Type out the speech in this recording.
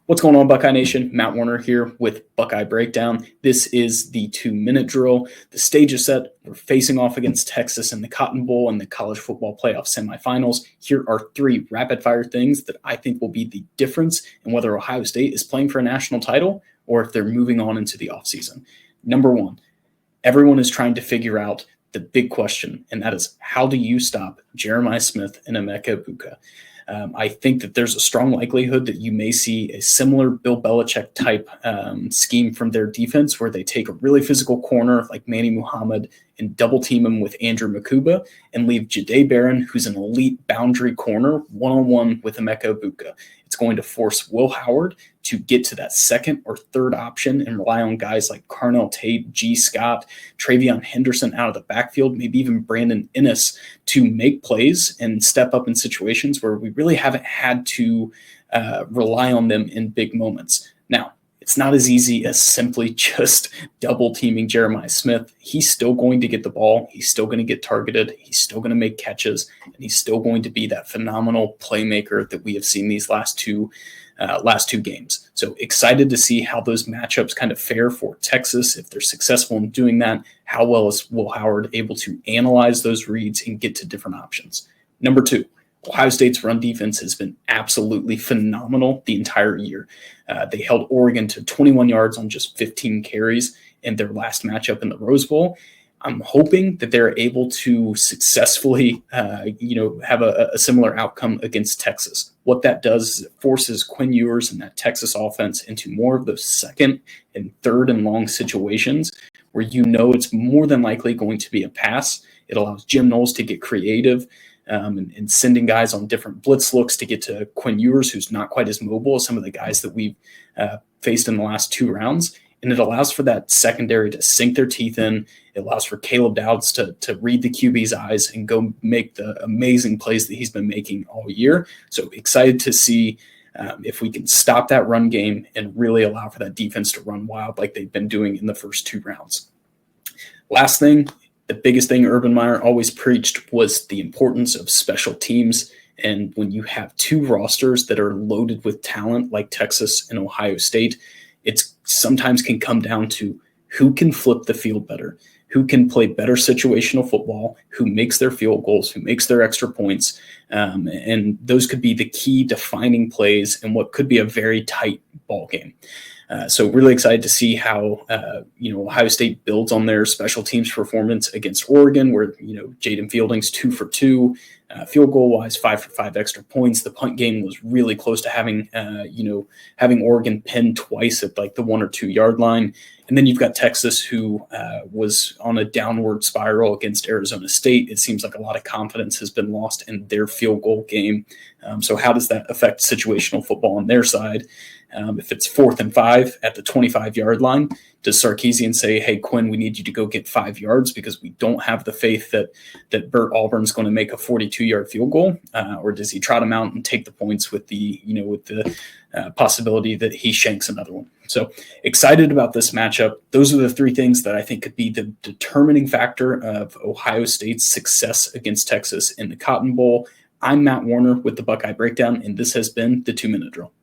What's going on, Buckeye Nation? Matt Werner here with Buckeye Breakdown. This is the 2-minute drill. The stage is set. We're facing off against Texas in the Cotton Bowl and the college football playoff semifinals. Here are 3 rapid-fire things that I think will be the difference in whether Ohio State is playing for a national title or if they're moving on into the offseason. Number 1, everyone is trying to figure out the big question, and that is, how do you stop Jeremiah Smith and Emeka Egbuka? I think that there's a strong likelihood that you may see a similar Bill Belichick type scheme from their defense, where they take a really physical corner like Manny Muhammad and double team him with Andrew Makuba and leave Jahdae Barron, who's an elite boundary corner, one-on-one with Emeka Egbuka. It's going to force Will Howard to get to that second or third option and rely on guys like Carnell Tate, G. Scott, Travion Henderson out of the backfield, maybe even Brandon Inniss, to make plays and step up in situations where we really haven't had to rely on them in big moments. Now, it's not as easy as simply just double teaming Jeremiah Smith. He's still going to get the ball. He's still going to get targeted. He's still going to make catches, and he's still going to be that phenomenal playmaker that we have seen these last two games. So excited to see how those matchups kind of fare for Texas. If they're successful in doing that, how well is Will Howard able to analyze those reads and get to different options? Number 2, Ohio State's run defense has been absolutely phenomenal the entire year. They held Oregon to 21 yards on just 15 carries in their last matchup in the Rose Bowl. I'm hoping that they're able to successfully, have a similar outcome against Texas. What that does is it forces Quinn Ewers and that Texas offense into more of those second and third and long situations where it's more than likely going to be a pass. It allows Jim Knowles to get creative and sending guys on different blitz looks to get to Quinn Ewers, who's not quite as mobile as some of the guys that we've faced in the last 2 rounds. And it allows for that secondary to sink their teeth in. It allows for Caleb Dowds to read the QB's eyes and go make the amazing plays that he's been making all year. So excited to see if we can stop that run game and really allow for that defense to run wild like they've been doing in the first 2 rounds. Last thing, the biggest thing Urban Meyer always preached was the importance of special teams. And when you have 2 rosters that are loaded with talent like Texas and Ohio State, it sometimes can come down to who can flip the field better, who can play better situational football, who makes their field goals, who makes their extra points. And those could be the key defining plays in what could be a very tight ball game. So really excited to see how Ohio State builds on their special teams performance against Oregon, where Jaden Fielding's 2 for 2, field goal wise, 5 for 5 extra points. The punt game was really close to having Oregon pinned twice at like the 1 or 2 yard line. And then you've got Texas, who was on a downward spiral against Arizona State. It seems like a lot of confidence has been lost in their field goal game. So how does that affect situational football on their side? If it's 4th and 5 at the 25-yard line, does Sarkisian say, hey, Quinn, we need you to go get 5 yards because we don't have the faith that Bert Auburn's going to make a 42-yard field goal? Or does he trot him out and take the points with the possibility that he shanks another one? So excited about this matchup. Those are the 3 things that I think could be the determining factor of Ohio State's success against Texas in the Cotton Bowl. I'm Matt Werner with the Buckeye Breakdown, and this has been the 2-minute drill.